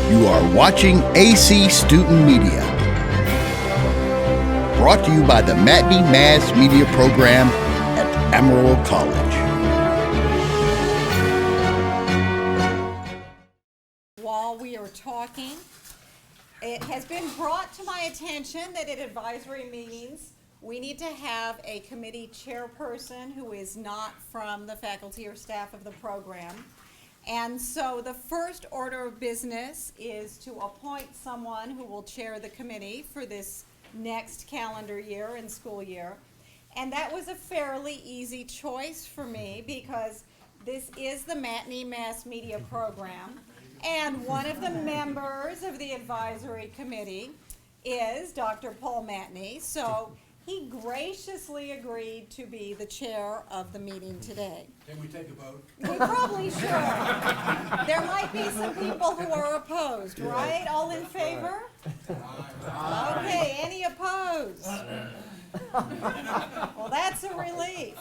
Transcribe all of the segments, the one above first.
You are watching AC Student Media. Brought to you by the Matney Mass Media Program at Amarillo College. While we are talking, it has been brought to my attention that at advisory meetings, we need to have a committee chairperson who is not from the faculty or staff of the program. And so the first order of business is to appoint someone who will chair the committee for this next calendar year and school year. And that was a fairly easy choice for me because this is the Matney Mass Media Program. And one of the members of the advisory committee is Dr. Paul Matney. So he graciously agreed to be the chair of the meeting today. Can we take a vote? We probably should. There might be some people who are opposed, right? All in favor? Okay, any opposed? Well, that's a relief.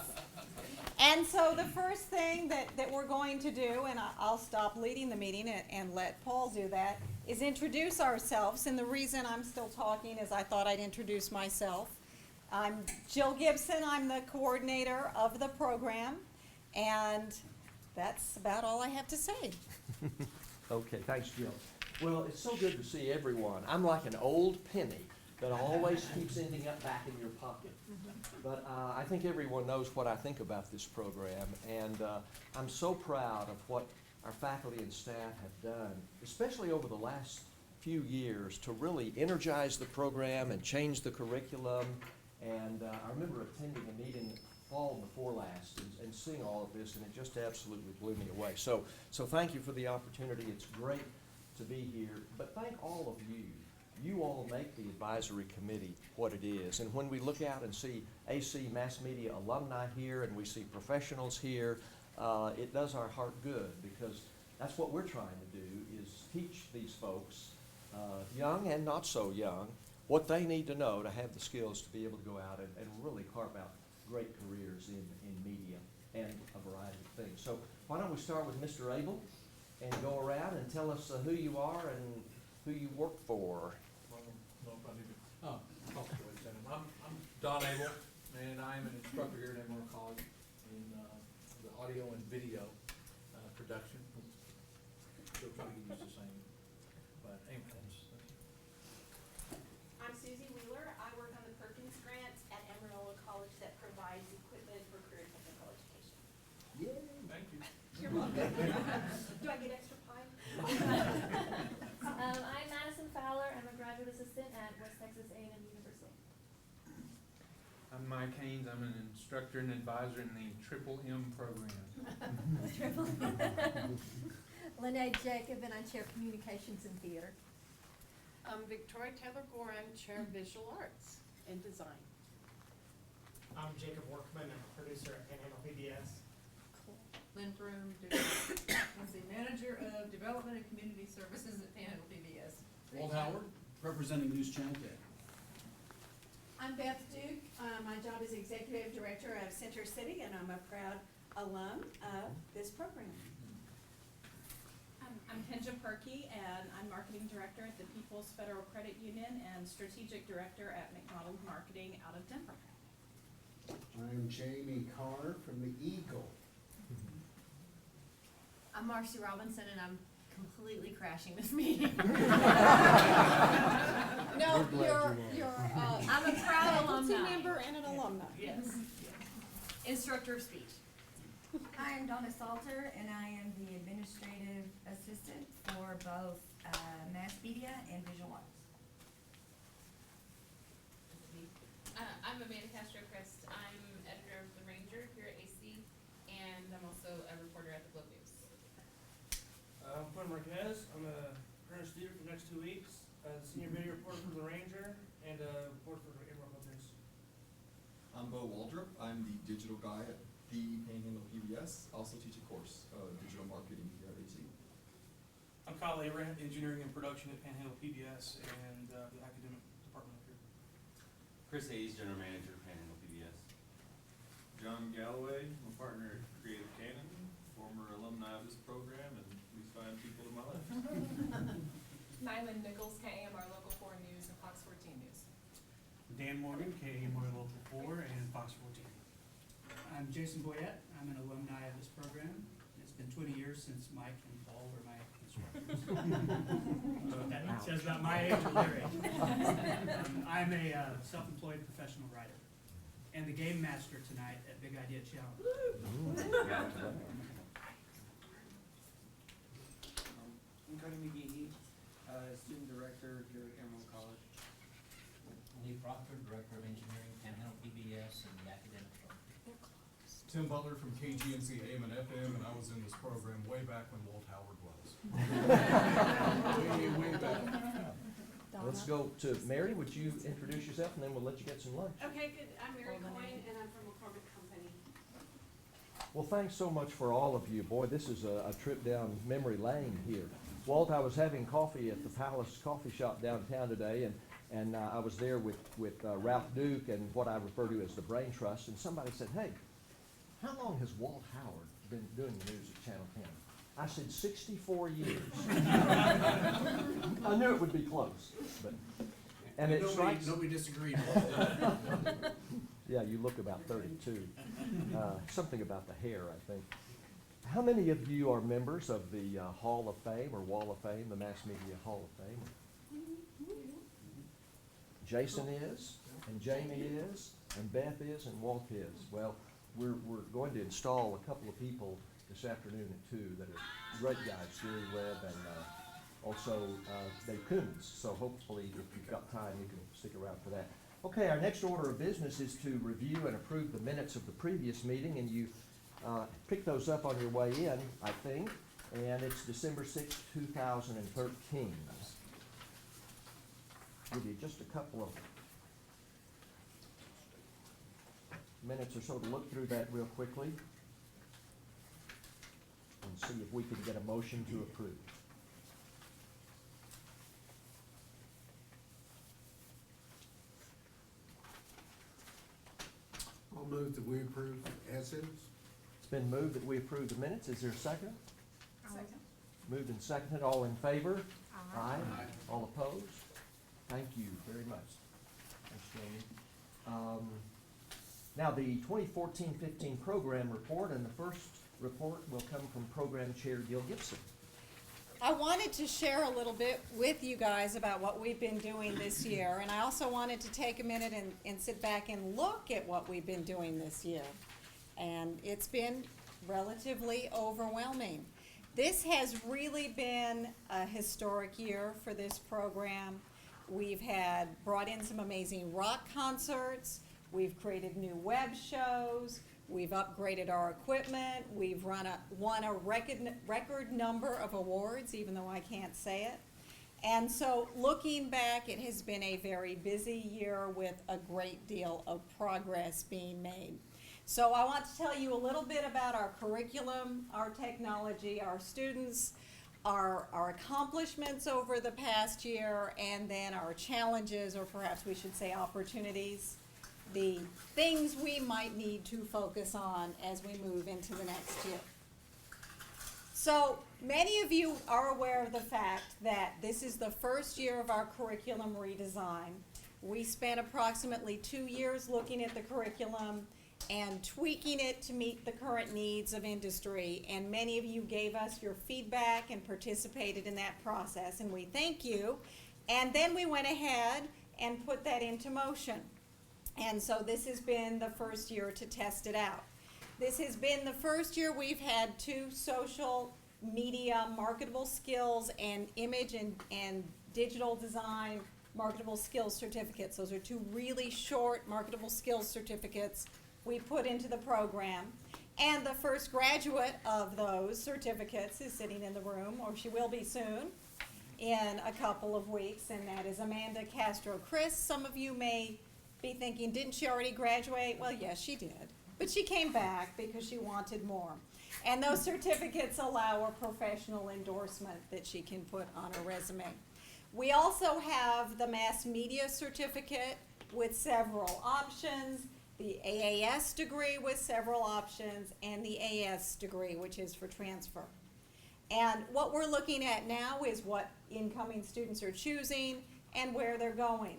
And so the first thing that we're going to do, and I'll stop leading the meeting and let Paul do that, is introduce ourselves. And the reason I'm still talking is I thought I'd introduce myself. I'm Jill Gibson. I'm the coordinator of the program. And that's about all I have to say. Okay, thanks, Jill. Well, it's so good to see everyone. I'm like an old penny that always keeps ending up back in your pocket. But I think everyone knows what I think about this program, and I'm so proud of what our faculty and staff have done, especially over the last few years, to really energize the program and change the curriculum. And I remember attending a meeting fall before last and seeing all of this, and it just absolutely blew me away. So thank you for the opportunity. It's great to be here, but thank all of you. You all make the advisory committee what it is. And when we look out and see AC Mass Media alumni here and we see professionals here, it does our heart good, because that's what we're trying to do, is teach these folks, young and not so young, what they need to know to have the skills to be able to go out and really carve out great careers in media and a variety of things. So why don't we start with Mr. Abel and go around and tell us who you are and who you work for. I'm Don Abel, and I'm an instructor here at Amarillo College in the audio and video production. Still trying to get used to saying, but anyway, I'm Susie Wheeler. I work on the Perkins Grant at Amarillo College that provides equipment for career technical education. thank you. You're welcome. Do I get extra pie? I'm Madison Fowler. I'm a graduate assistant at West Texas A&M University. I'm Mike Haynes. I'm an instructor and advisor in the Triple M program. Lynette Jacob, and I chair communications and theater. I'm Victoria Taylor Gore. I'm chair of visual arts and design. I'm Jacob Workman. I'm a producer at Panhandle PBS. Lynn Broom, I'm the manager of development and community services at Panhandle PBS. Walt Howard, representing News Channel 10. I'm Beth Duke. My job is executive director of Center City, and I'm a proud alum of this program. I'm Kenja Perkey, and I'm marketing director at the People's Federal Credit Union and strategic director at McDonald Marketing out of Denver. I'm Jamie Carr from the Eagle. I'm Marcy Robinson, and I'm completely crashing this meeting. No, you're I'm a proud faculty alumni. member and an alumni. Yes. Instructor of speech. Hi, I'm Donna Salter, and I am the administrative assistant for both mass media and visual arts. I'm Amanda Castro-Crest. I'm editor of The Ranger here at AC, and I'm also a reporter at the Globe News. I'm Quinn Marquez. I'm a current student for the next 2 weeks, senior video reporter for The Ranger, and a reporter for Amarillo News. I'm Bo Waldrop. I'm the digital guy at the Panhandle PBS. Also teach a course of digital marketing here at AC. I'm Kyle Abraham, engineering and production at Panhandle PBS and the academic department up here. Chris Hayes, general manager of Panhandle PBS. John Galloway, I'm a partner at Creative Canon, former alumni of this program, and we find people in my life. Nyland Nichols, KAMR Local 4 News and Fox 14 News. Dan Morgan, KAMR Local 4 and Fox 14. I'm Jason Boyette. I'm an alumni of this program. It's been 20 years since Mike and Paul were my instructors. That says about my age or their age. I'm a self-employed professional writer and the game master tonight at Big Idea Challenge. I'm Cody McGee, student director here at Emerald College. Lee Proctor, Director of Engineering, Panhandle PBS, and the academic program. Tim Butler from KGNC AM and FM, and I was in this program way back when Walt Howard was. way back. Let's go to Mary. Would you introduce yourself, and then we'll let you get some lunch. Okay, good. I'm Mary Coyne, and I'm from McCormick Company. Well, thanks so much for all of you. Boy, this is a trip down memory lane here. Walt, I was having coffee at the Palace Coffee Shop downtown today, and I was there with Ralph Duke and what I refer to as the Brain Trust, and somebody said, hey, how long has Walt Howard been doing the news at Channel 10? I said 64 years. I knew it would be close, but and it strikes. Nobody disagreed. Yeah, you look about 32. Something about the hair, I think. How many of you are members of the Hall of Fame or Wall of Fame, the Mass Media Hall of Fame? Jason is, and Jamie is, and Beth is, and Walt is. Well, we're going to install a couple of people this afternoon at 2 that are great guys, Gary Webb and also Dave Coons. So hopefully, if you've got time, you can stick around for that. Okay, our next order of business is to review and approve the minutes of the previous meeting, and you picked those up on your way in, I think, and it's December 6, 2013. Give you just a couple of minutes or so to look through that real quickly and see if we can get a motion to approve. I'll move that we approve as is. It's been moved that we approve the minutes. Is there a second? Second. Moved and seconded. All in favor? Aye. All opposed? Thank you very much. Thanks, Jamie. Now, the 2014-15 program report, and the first report will come from Program Chair Gil Gibson. I wanted to share a little bit with you guys about what we've been doing this year, and I also wanted to take a minute and sit back and look at what we've been doing this year. And it's been relatively overwhelming. This has really been a historic year for this program. We've brought in some amazing rock concerts. We've created new web shows. We've upgraded our equipment. We've won a record number of awards, even though I can't say it. And so looking back, it has been a very busy year with a great deal of progress being made. So I want to tell you a little bit about our curriculum, our technology, our students, our accomplishments over the past year, and then our challenges, or perhaps we should say opportunities, the things we might need to focus on as we move into the next year. So many of you are aware of the fact that this is the first year of our curriculum redesign. We spent approximately 2 years looking at the curriculum and tweaking it to meet the current needs of industry, and many of you gave us your feedback and participated in that process, and we thank you. And then we went ahead and put that into motion. And so this has been the first year to test it out. This has been the first year we've had 2 social media marketable skills and image and digital design marketable skills certificates. Those are 2 really short marketable skills certificates we put into the program. And the first graduate of those certificates is sitting in the room, or she will be soon, in a couple of weeks, and that is Amanda Castro-Chris. Some of you may be thinking, didn't she already graduate? Well, yes, she did. But she came back because she wanted more. And those certificates allow a professional endorsement that she can put on her resume. We also have the Mass Media Certificate with several options, the AAS degree with several options, and the AS degree, which is for transfer. And what we're looking at now is what incoming students are choosing and where they're going,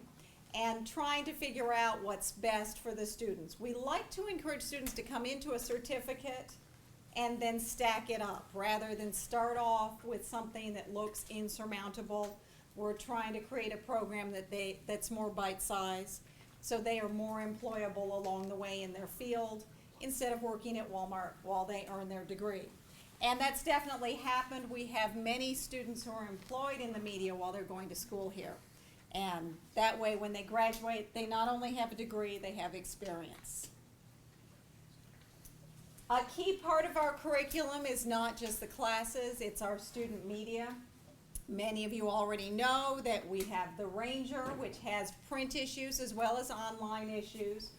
and trying to figure out what's best for the students. We like to encourage students to come into a certificate and then stack it up, rather than start off with something that looks insurmountable. We're trying to create a program that's more bite-sized, so they are more employable along the way in their field, instead of working at Walmart while they earn their degree. And that's definitely happened. We have many students who are employed in the media while they're going to school here. And that way, when they graduate, they not only have a degree, they have experience. A key part of our curriculum is not just the classes, it's our student media. Many of you already know that we have The Ranger, which has print issues as well as online issues.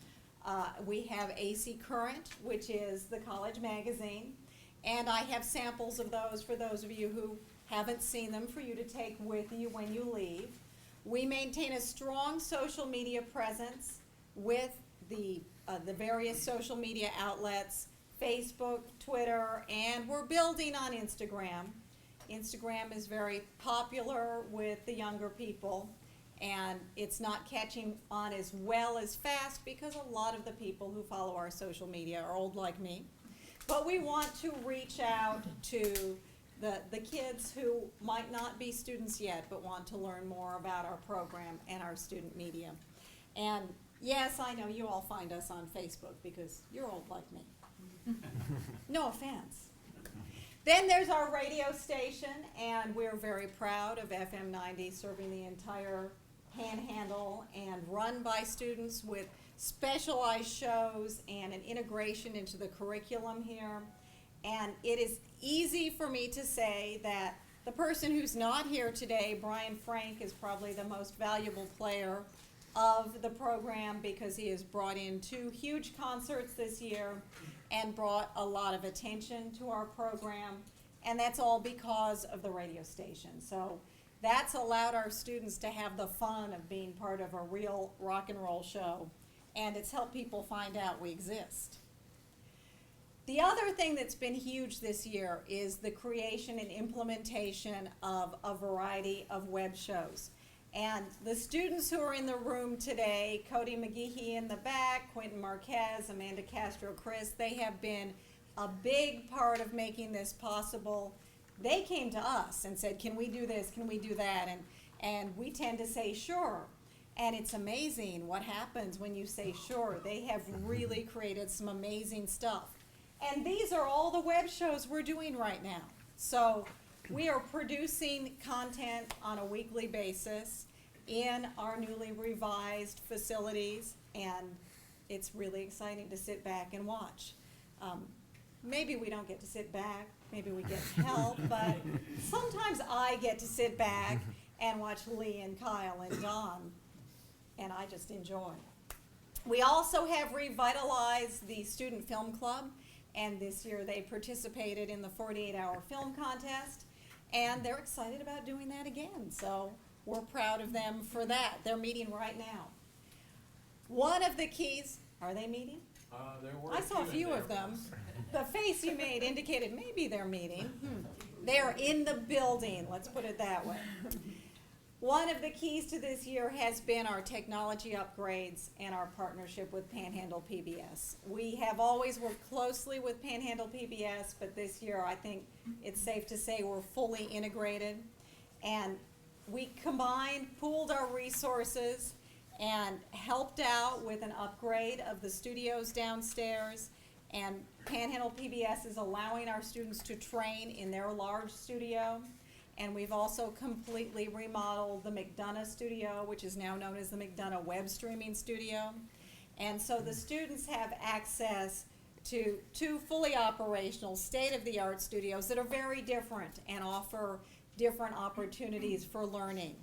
We have AC Current, which is the college magazine. And I have samples of those for those of you who haven't seen them for you to take with you when you leave. We maintain a strong social media presence with the various social media outlets, Facebook, Twitter, and we're building on Instagram. Instagram is very popular with the younger people, and it's not catching on as well as fast because a lot of the people who follow our social media are old like me. But we want to reach out to the kids who might not be students yet but want to learn more about our program and our student media. And yes, I know you all find us on Facebook because you're old like me. No offense. Then there's our radio station, and we're very proud of FM 90 serving the entire Panhandle and run by students with specialized shows and an integration into the curriculum here. And it is easy for me to say that the person who's not here today, Brian Frank, is probably the most valuable player of the program because he has brought in 2 huge concerts this year and brought a lot of attention to our program. And that's all because of the radio station. So that's allowed our students to have the fun of being part of a real rock and roll show. And it's helped people find out we exist. The other thing that's been huge this year is the creation and implementation of a variety of web shows. And the students who are in the room today, Cody McGehee in the back, Quentin Marquez, Amanda Castro-Chris, they have been a big part of making this possible. They came to us and said, can we do this, can we do that? And we tend to say, sure. And it's amazing what happens when you say sure. They have really created some amazing stuff. And these are all the web shows we're doing right now. So we are producing content on a weekly basis in our newly revised facilities, and it's really exciting to sit back and watch. Maybe we don't get to sit back, maybe we get help, but sometimes I get to sit back and watch Lee and Kyle and Don, and I just enjoy. We also have revitalized the Student Film Club, and this year they participated in the 48-hour film contest, and they're excited about doing that again, so we're proud of them for that. They're meeting right now. One of the keys, are they meeting? There were I saw a few of them. The face you made indicated maybe they're meeting. They're in the building, let's put it that way. One of the keys to this year has been our technology upgrades and our partnership with Panhandle PBS. We have always worked closely with Panhandle PBS, but this year I think it's safe to say we're fully integrated. And we combined, pooled our resources, and helped out with an upgrade of the studios downstairs. And Panhandle PBS is allowing our students to train in their large studio. And we've also completely remodeled the McDonough studio, which is now known as the McDonough Web Streaming Studio. And so the students have access to 2 fully operational, state-of-the-art studios that are very different and offer different opportunities for learning.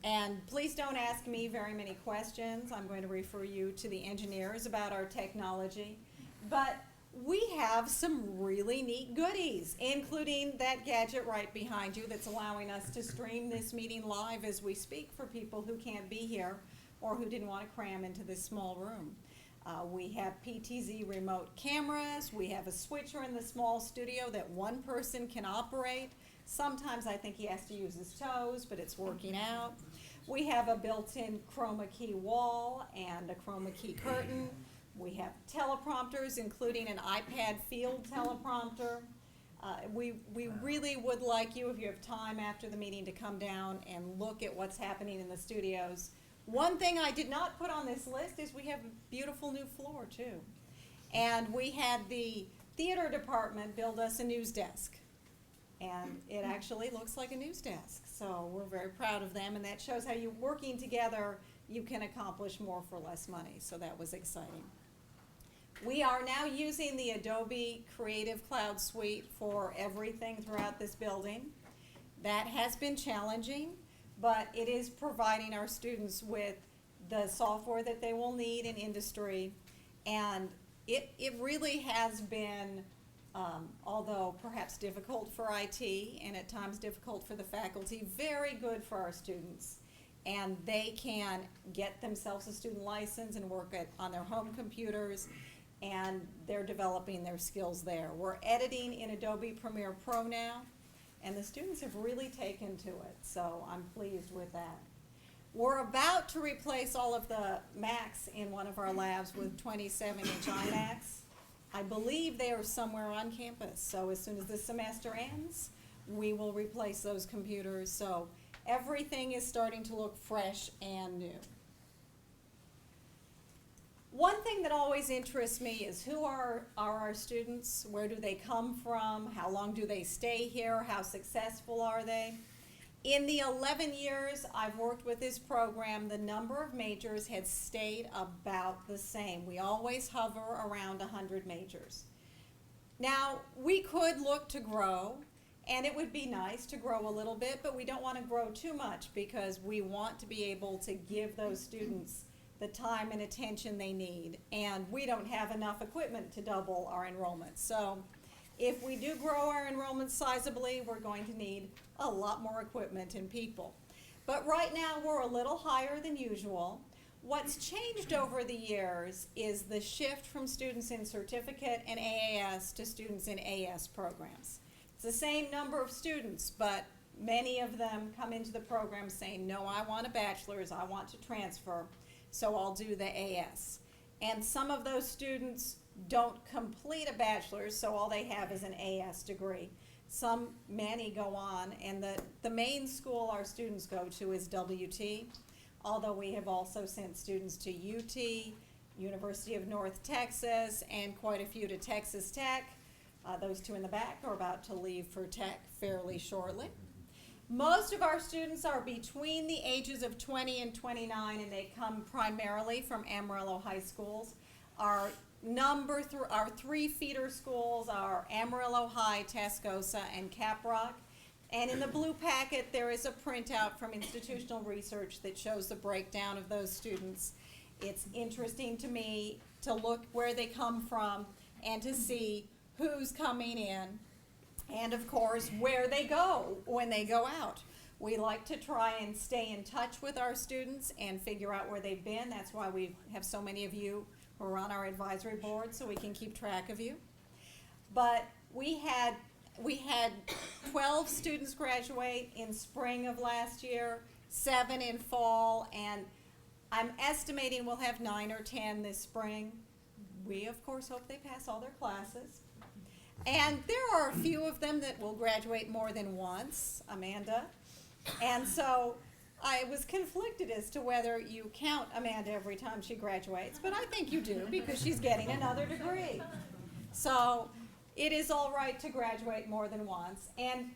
And please don't ask me very many questions. I'm going to refer you to the engineers about our technology. But we have some really neat goodies, including that gadget right behind you that's allowing us to stream this meeting live as we speak for people who can't be here or who didn't want to cram into this small room. We have PTZ remote cameras. We have a switcher in the small studio that one person can operate. Sometimes I think he has to use his toes, but it's working out. We have a built-in chroma key wall and a chroma key curtain. We have teleprompters, including an iPad field teleprompter. We really would like you, if you have time after the meeting, to come down and look at what's happening in the studios. One thing I did not put on this list is we have a beautiful new floor too. And we had the theater department build us a news desk. And it actually looks like a news desk. So we're very proud of them, and that shows how you working together, you can accomplish more for less money. So that was exciting. We are now using the Adobe Creative Cloud Suite for everything throughout this building. That has been challenging, but it is providing our students with the software that they will need in industry. And it really has been, although perhaps difficult for IT and at times difficult for the faculty, very good for our students. And they can get themselves a student license and work on their home computers, and they're developing their skills there. We're editing in Adobe Premiere Pro now, and the students have really taken to it, so I'm pleased with that. We're about to replace all of the Macs in one of our labs with 27-inch iMacs. I believe they are somewhere on campus, so as soon as this semester ends, we will replace those computers. So everything is starting to look fresh and new. One thing that always interests me is who are our students, where do they come from, how long do they stay here, how successful are they? In the 11 years I've worked with this program, the number of majors has stayed about the same. We always hover around 100 majors. Now, we could look to grow, and it would be nice to grow a little bit, but we don't want to grow too much because we want to be able to give those students the time and attention they need, and we don't have enough equipment to double our enrollment. So if we do grow our enrollment sizably, we're going to need a lot more equipment and people. But right now we're a little higher than usual. What's changed over the years is the shift from students in certificate and AAS to students in AS programs. It's the same number of students, but many of them come into the program saying, no, I want a bachelor's, I want to transfer, so I'll do the AS. And some of those students don't complete a bachelor's, so all they have is an AS degree. Many go on, and the main school our students go to is WT, although we have also sent students to UT, University of North Texas, and quite a few to Texas Tech. Those two in the back are about to leave for Tech fairly shortly. Most of our students are between the ages of 20 and 29, and they come primarily from Amarillo high schools. Our three feeder schools are Amarillo High, Tascosa, and Caprock. And in the blue packet, there is a printout from institutional research that shows the breakdown of those students. It's interesting to me to look where they come from and to see who's coming in, and of course, where they go when they go out. We like to try and stay in touch with our students and figure out where they've been. That's why we have so many of you who are on our advisory board, so we can keep track of you. But we had 12 students graduate in spring of last year, 7 in fall, and I'm estimating we'll have 9 or 10 this spring. We, of course, hope they pass all their classes. And there are a few of them that will graduate more than once, Amanda. And so I was conflicted as to whether you count Amanda every time she graduates, but I think you do because she's getting another degree. So it is all right to graduate more than once. And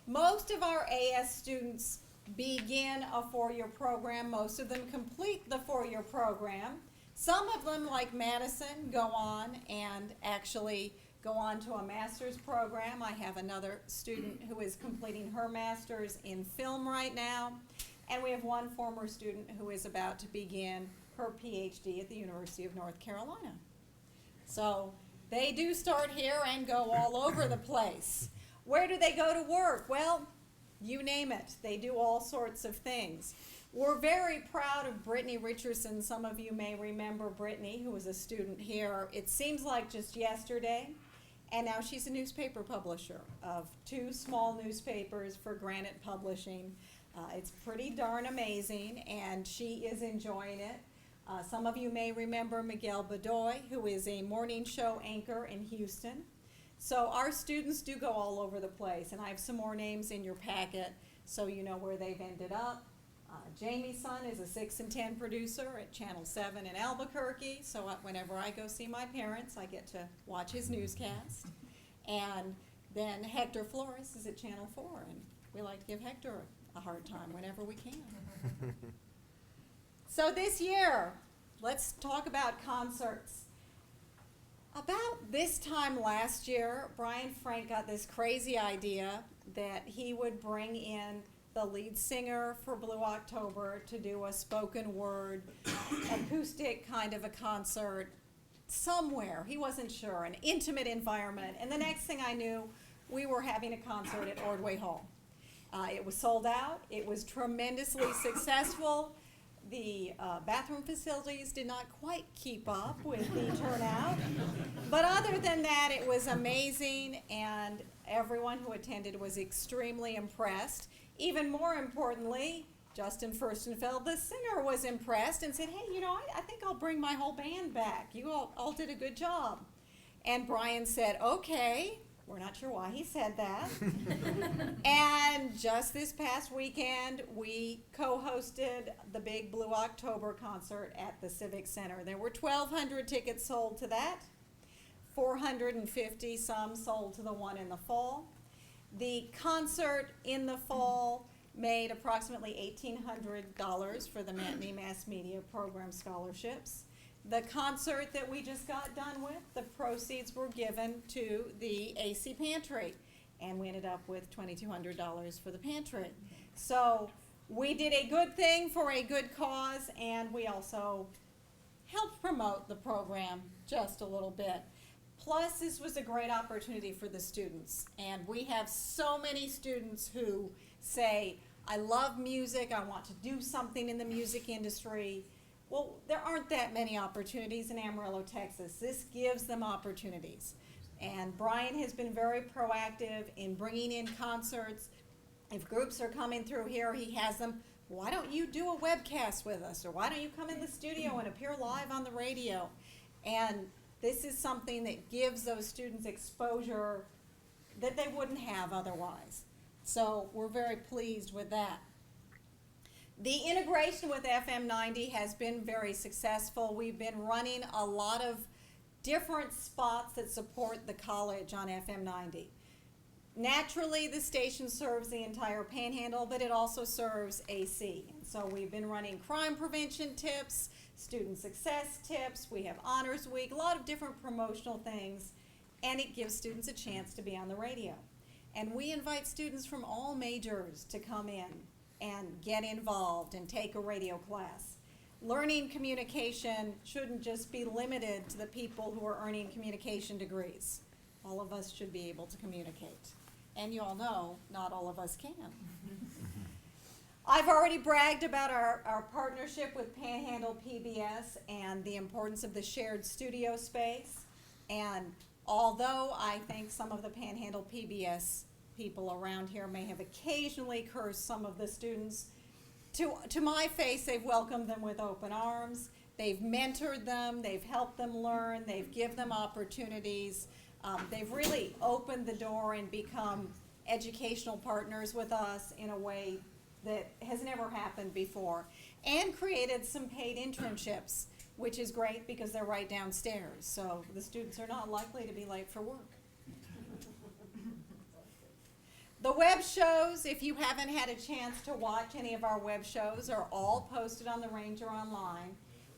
most of our AS students begin a 4-year program. Most of them complete the 4-year program. Some of them, like Madison, go on and actually go on to a master's program. I have another student who is completing her master's in film right now. And we have one former student who is about to begin her PhD at the University of North Carolina. So they do start here and go all over the place. Where do they go to work? Well, you name it. They do all sorts of things. We're very proud of Brittany Richardson. Some of you may remember Brittany, who was a student here. It seems like just yesterday, and now she's a newspaper publisher of 2 small newspapers for Granite Publishing. It's pretty darn amazing, and she is enjoying it. Some of you may remember Miguel Bedoy, who is a morning show anchor in Houston. So our students do go all over the place, and I have some more names in your packet so you know where they've ended up. Jamie's son is a 6 and 10 producer at Channel 7 in Albuquerque, so whenever I go see my parents, I get to watch his newscast. And then Hector Flores is at Channel 4, and we like to give Hector a hard time whenever we can. So this year, let's talk about concerts. About this time last year, Brian Frank got this crazy idea that he would bring in the lead singer for Blue October to do a spoken word, acoustic kind of a concert somewhere. He wasn't sure, an intimate environment. And the next thing I knew, we were having a concert at Ordway Hall. It was sold out. It was tremendously successful. The bathroom facilities did not quite keep up with the turnout. But other than that, it was amazing, and everyone who attended was extremely impressed. Even more importantly, Justin Furstenfeld, the singer, was impressed and said, hey, you know, I think I'll bring my whole band back. You all did a good job. And Brian said, okay. We're not sure why he said that. And just this past weekend, we co-hosted the big Blue October concert at the Civic Center. There were 1,200 tickets sold to that, 450 some sold to the one in the fall. The concert in the fall made approximately $1,800 for the Matinee Mass Media Program scholarships. The concert that we just got done with, the proceeds were given to the AC Pantry, and we ended up with $2,200 for the pantry. So we did a good thing for a good cause, and we also helped promote the program just a little bit. Plus, this was a great opportunity for the students, and we have so many students who say, I love music, I want to do something in the music industry. Well, there aren't that many opportunities in Amarillo, Texas. This gives them opportunities. And Brian has been very proactive in bringing in concerts. If groups are coming through here, he has them, why don't you do a webcast with us? Or why don't you come in the studio and appear live on the radio? And this is something that gives those students exposure that they wouldn't have otherwise. So we're very pleased with that. The integration with FM 90 has been very successful. We've been running a lot of different spots that support the college on FM 90. Naturally, the station serves the entire Panhandle, but it also serves AC. And so we've been running crime prevention tips, student success tips, we have Honors Week, a lot of different promotional things, and it gives students a chance to be on the radio. And we invite students from all majors to come in and get involved and take a radio class. Learning communication shouldn't just be limited to the people who are earning communication degrees. All of us should be able to communicate. And you all know, not all of us can. I've already bragged about our partnership with Panhandle PBS and the importance of the shared studio space. And although I think some of the Panhandle PBS people around here may have occasionally cursed some of the students, to my face, they've welcomed them with open arms. They've mentored them, they've helped them learn, they've given them opportunities. They've really opened the door and become educational partners with us in a way that has never happened before, and created some paid internships, which is great because they're right downstairs, so the students are not likely to be late for work. The web shows, if you haven't had a chance to watch any of our web shows, are all posted on the Ranger online.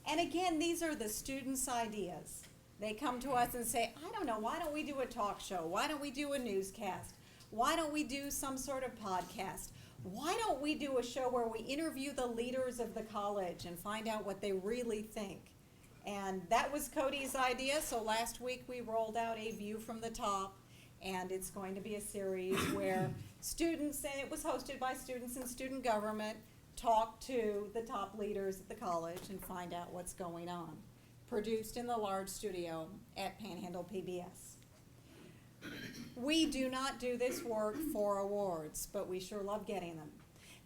And again, these are the students' ideas. They come to us and say, I don't know, why don't we do a talk show? Why don't we do a newscast? Why don't we do some sort of podcast? Why don't we do a show where we interview the leaders of the college and find out what they really think? And that was Cody's idea, so last week we rolled out A View from the Top, and it's going to be a series where students, and it was hosted by students in student government, talk to the top leaders at the college and find out what's going on. Produced in the large studio at Panhandle PBS. We do not do this work for awards, but we sure love getting them.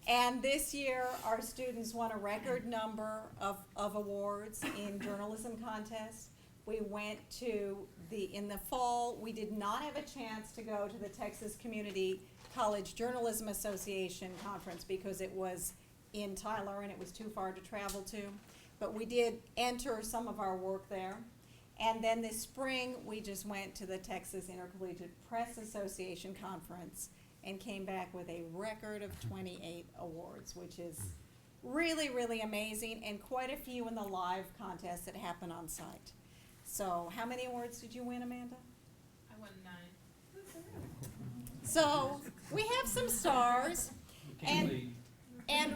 And this year, our students won a record number of awards in journalism contests. We went to in the fall, we did not have a chance to go to the Texas Community College Journalism Association conference because it was in Tyler and it was too far to travel to. But we did enter some of our work there. And then this spring, we just went to the Texas Intercollegiate Press Association conference and came back with a record of 28 awards, which is really, really amazing, and quite a few in the live contests that happen on site. So how many awards did you win, Amanda? I won 9. So we have some stars, and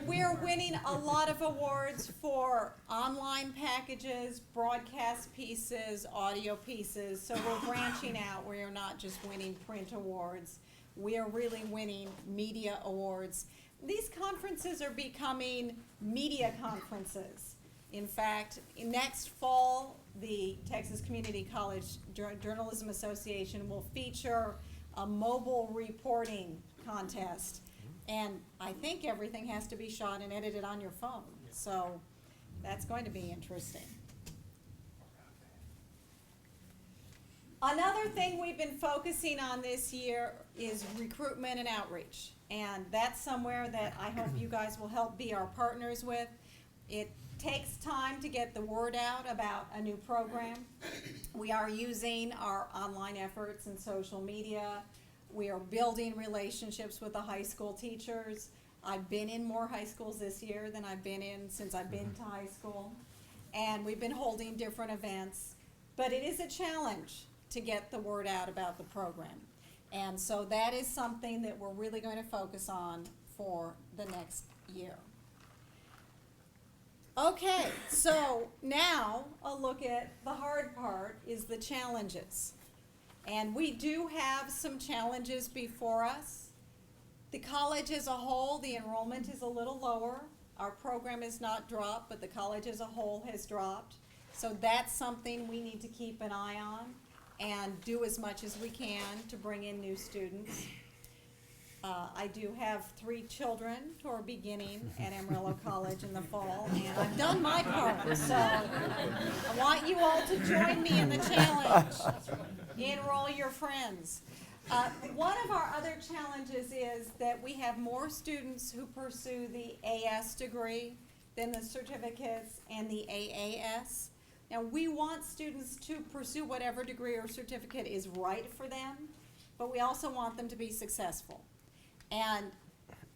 we're winning a lot of awards for online packages, broadcast pieces, audio pieces. So we're branching out. We are not just winning print awards. We are really winning media awards. These conferences are becoming media conferences. In fact, next fall, the Texas Community College Journalism Association will feature a mobile reporting contest. And I think everything has to be shot and edited on your phone. So that's going to be interesting. Another thing we've been focusing on this year is recruitment and outreach. And that's somewhere that I hope you guys will help be our partners with. It takes time to get the word out about a new program. We are using our online efforts and social media. We are building relationships with the high school teachers. I've been in more high schools this year than I've been in since I've been to high school. And we've been holding different events. But it is a challenge to get the word out about the program. And so that is something that we're really going to focus on for the next year. Okay, so now a look at the hard part is the challenges. And we do have some challenges before us. The college as a whole, the enrollment is a little lower. Our program has not dropped, but the college as a whole has dropped. So that's something we need to keep an eye on and do as much as we can to bring in new students. I do have 3 children who are beginning at Amarillo College in the fall, and I've done my part, so I want you all to join me in the challenge. Enroll your friends. One of our other challenges is that we have more students who pursue the AS degree than the certificates and the AAS. Now, we want students to pursue whatever degree or certificate is right for them, but we also want them to be successful. And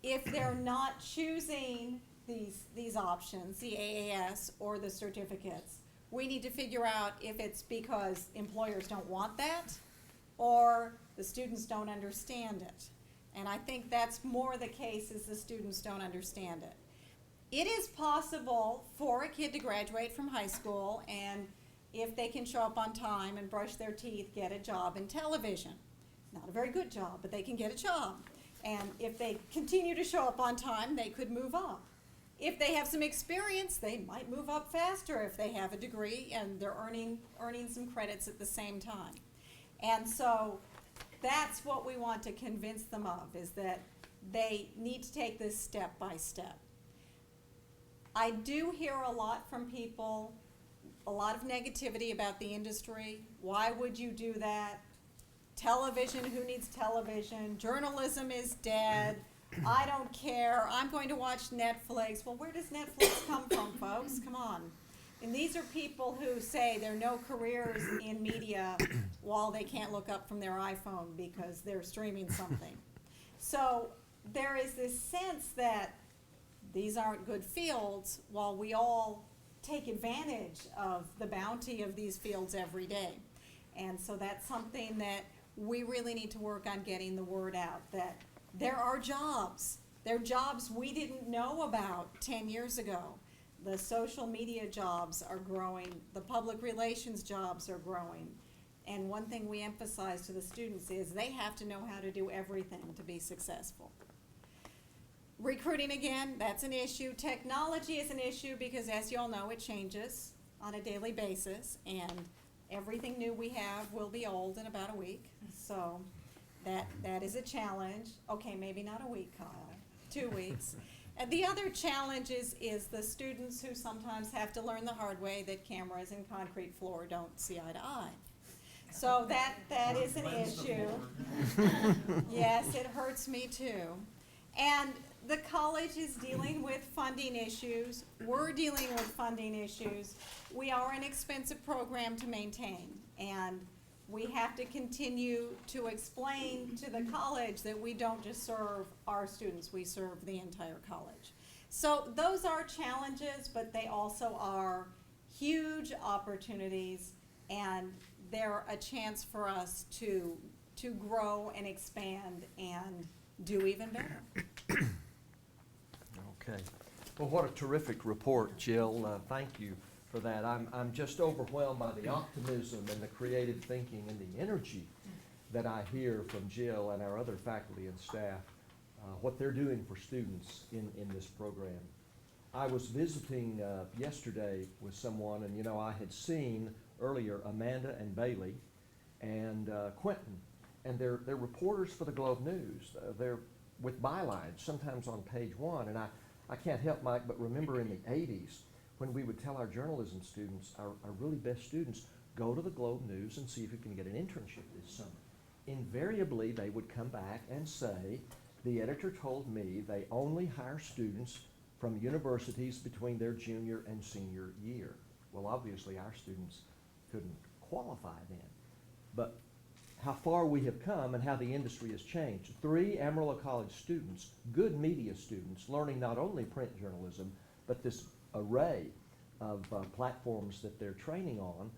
if they're not choosing these options, the AAS or the certificates, we need to figure out if it's because employers don't want that or the students don't understand it. And I think that's more the case is the students don't understand it. It is possible for a kid to graduate from high school and if they can show up on time and brush their teeth, get a job in television. Not a very good job, but they can get a job. And if they continue to show up on time, they could move up. If they have some experience, they might move up faster if they have a degree and they're earning some credits at the same time. And so that's what we want to convince them of, is that they need to take this step by step. I do hear a lot from people, a lot of negativity about the industry. Why would you do that? Television, who needs television? Journalism is dead. I don't care. I'm going to watch Netflix. Well, where does Netflix come from, folks? Come on. And these are people who say there are no careers in media while they can't look up from their iPhone because they're streaming something. So there is this sense that these aren't good fields while we all take advantage of the bounty of these fields every day. And so that's something that we really need to work on getting the word out, that there are jobs. There are jobs we didn't know about 10 years ago. The social media jobs are growing. The public relations jobs are growing. And one thing we emphasize to the students is they have to know how to do everything to be successful. Recruiting again, that's an issue. Technology is an issue because, as you all know, it changes on a daily basis, and everything new we have will be old in about a week. So that is a challenge. Okay, maybe not a week, Kyle, 2 weeks. And the other challenge is the students who sometimes have to learn the hard way that cameras and concrete floor don't see eye to eye. So that is an issue. Yes, it hurts me too. And the college is dealing with funding issues. We're dealing with funding issues. We are an expensive program to maintain, and we have to continue to explain to the college that we don't just serve our students, we serve the entire college. So those are challenges, but they also are huge opportunities, and they're a chance for us to grow and expand and do even better. Okay. Well, what a terrific report, Jill. Thank you for that. I'm just overwhelmed by the optimism and the creative thinking and the energy that I hear from Jill and our other faculty and staff, what they're doing for students in this program. I was visiting yesterday with someone, and you know, I had seen earlier Amanda and Bailey and Quentin, and they're reporters for the Globe News. They're with bylines, sometimes on page 1, and I can't help, Mike, but remember in the 80s when we would tell our journalism students, our really best students, go to the Globe News and see if you can get an internship this summer. Invariably, they would come back and say, the editor told me they only hire students from universities between their junior and senior year. Well, obviously, our students couldn't qualify then. But how far we have come and how the industry has changed. 3 Amarillo College students, good media students, learning not only print journalism, but this array of platforms that they're training on,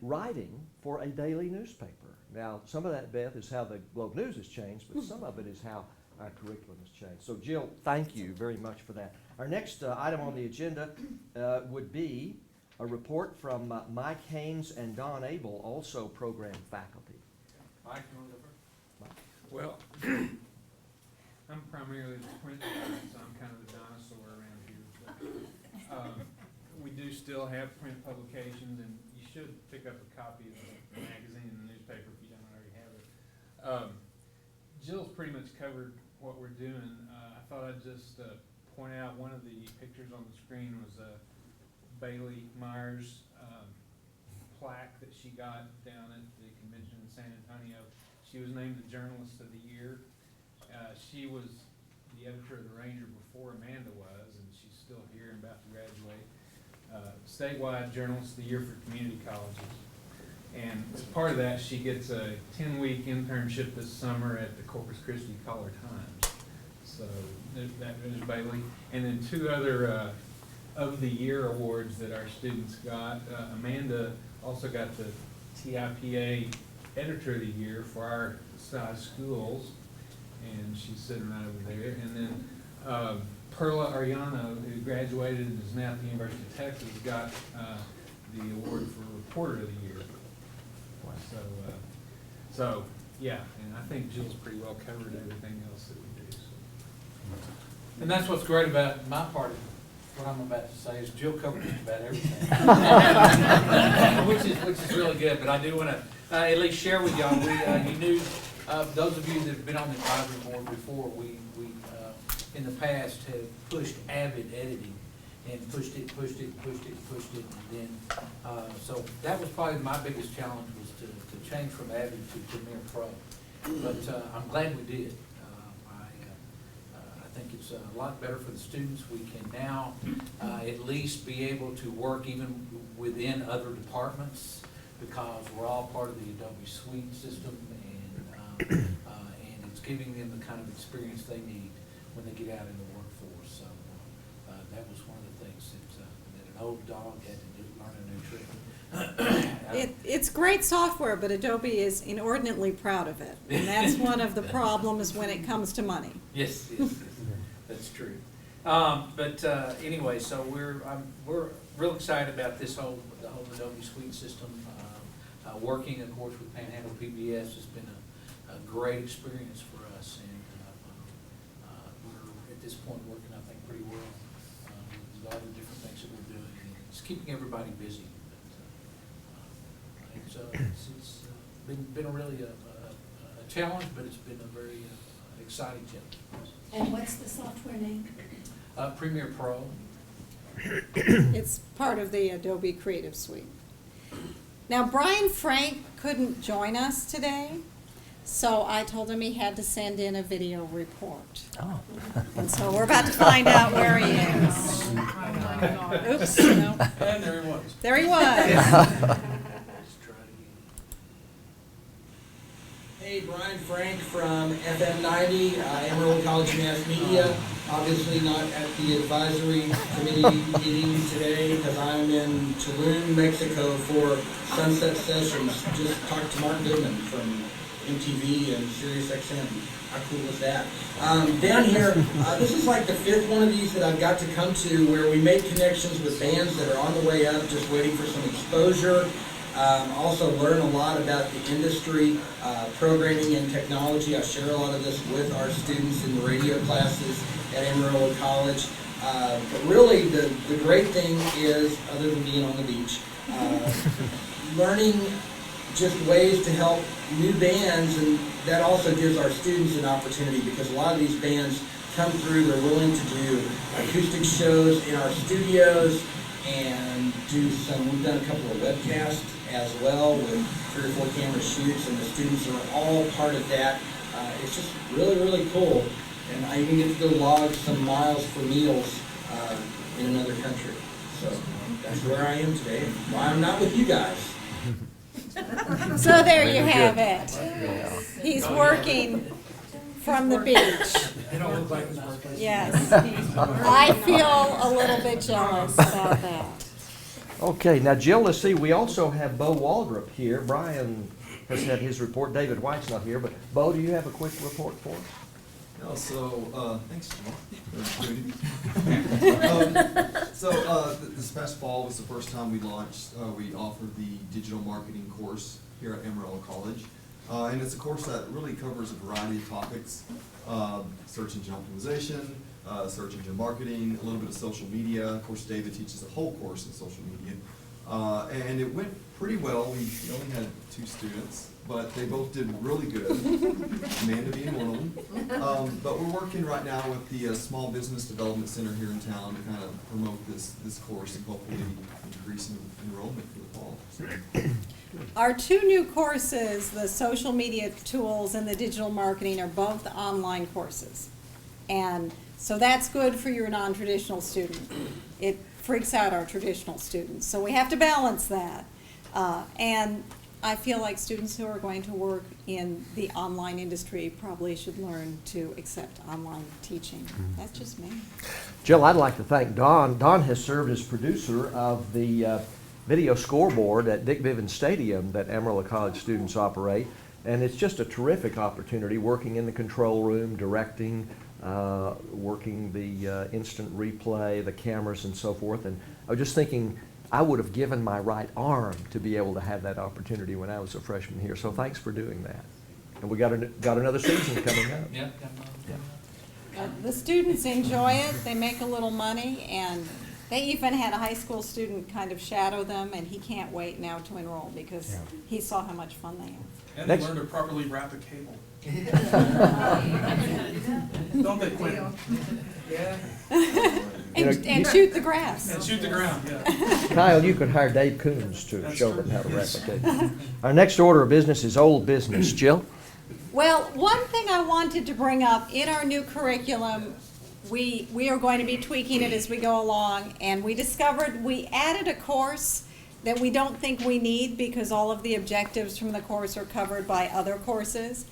writing for a daily newspaper. Now, some of that, Beth, is how the Globe News has changed, but some of it is how our curriculum has changed. So, Jill, thank you very much for that. Our next item on the agenda would be a report from Mike Haynes and Don Abel, also program faculty. Mike, you want to go first? Well, I'm primarily the print guy, so I'm kind of the dinosaur around here. But, we do still have print publications, and you should pick up a copy of the magazine and the newspaper if you don't already have it. Jill's pretty much covered what we're doing. I thought I'd just point out one of the pictures on the screen was Bailey Myers' plaque that she got down at the convention in San Antonio. She was named the Journalist of the Year. She was the editor of the Ranger before Amanda was, and she's still here and about to graduate. Statewide Journalist of the Year for community colleges. And as part of that, she gets a 10-week internship this summer at the Corpus Christi Caller-Times. So there's Bailey. And then 2 other of the year awards that our students got. Amanda also got the TIPA Editor of the Year for our size schools, and she's sitting right over there. And then Perla Ariano, who graduated and is now at the University of Texas, got the award for Reporter of the Year. So yeah, and I think Jill's pretty well covered everything else that we do. So. And that's what's great about my part of what I'm about to say is Jill covered just about everything. which is really good, but I do want to at least share with y'all, you knew, those of you that have been on the advisory board before, we in the past have pushed Avid editing and pushed it, and then, so that was probably my biggest challenge was to change from Avid to Premiere Pro. But I'm glad we did. I think it's a lot better for the students. We can now at least be able to work even within other departments because we're all part of the Adobe Suite system, and it's giving them the kind of experience they need when they get out in the workforce. So that was one of the things that an old dog had to learn a new trick. It's great software, but Adobe is inordinately proud of it, and that's one of the problems when it comes to money. Yes, that's true. But anyway, so we're real excited about the whole Adobe Suite system. Working, of course, with Panhandle PBS has been a great experience for us, and we're this point working, I think, pretty well. With all the different things that we're doing, and it's keeping everybody busy. Been really a challenge, but it's been a very exciting challenge. And what's the software name? Premiere Pro. It's part of the Adobe Creative Suite. Now, Brian Frank couldn't join us today, so I told him he had to send in a video report. Oh. And so we're about to find out where he is. Oops, no. And there he was. There he was. Hey, Brian Frank from FM 90, Amarillo College Mass Media. Obviously not at the advisory committee meeting today because I'm in Tulum, Mexico for Sunset Sessions. Just talked to Mark Goodman from MTV and SiriusXM. How cool was that? Down here, this is like the 5th one of these that I've got to come to where we make connections with bands that are on the way up, just waiting for some exposure. Also learn a lot about the industry, programming and technology. I share a lot of this with our students in the radio classes at Amarillo College. But really the great thing is, other than being on the beach, learning just ways to help new bands, and that also gives our students an opportunity because a lot of these bands come through, they're willing to do acoustic shows in our studios and we've done a couple of webcasts as well with 3 or 4 camera shoots, and the students are all part of that. It's just really, really cool. And I even get to go log some miles for meals in another country. So that's where I am today, and why I'm not with you guys. So there you have it. He's working from the beach. They don't look like it's working. Yes. I feel a little bit jealous about that. Okay, now Jill, let's see, we also have Bo Waldrop here. Brian has had his report. David White's not here, but Bo, do you have a quick report for us? No, so, thanks, Jamal. This past fall was the first time we launched, we offered the digital marketing course here at Amarillo College. And it's a course that really covers a variety of topics, search engine optimization, search engine marketing, a little bit of social media. Of course, David teaches a whole course in social media. And it went pretty well. We only had 2 students, but they both did really good, Amanda being one of them. But we're working right now with the Small Business Development Center here in town to kind of promote this course and hopefully increase enrollment for the fall. So. Our 2 new courses, the social media tools and the digital marketing, are both online courses. And so that's good for your non-traditional student. It freaks out our traditional students. So we have to balance that. And I feel like students who are going to work in the online industry probably should learn to accept online teaching. That's just me. Jill, I'd like to thank Don. Don has served as producer of the video scoreboard at Dick Bivens Stadium that Amarillo College students operate. And it's just a terrific opportunity working in the control room, directing, working the instant replay, the cameras and so forth. And I was just thinking, I would have given my right arm to be able to have that opportunity when I was a freshman here. So thanks for doing that. And we got another season coming up. Yeah. The students enjoy it. They make a little money, and they even had a high school student kind of shadow them, and he can't wait now to enroll because he saw how much fun they have. And they learn to properly wrap a cable. Don't they, Quinn? Yeah. And shoot the grass. And shoot the ground, yeah. Kyle, you could hire Dave Coons to show them how to replicate. Our next order of business is old business. Jill? Well, one thing I wanted to bring up, in our new curriculum, we are going to be tweaking it as we go along, and we discovered we added a course that we don't think we need because all of the objectives from the course are covered by other courses.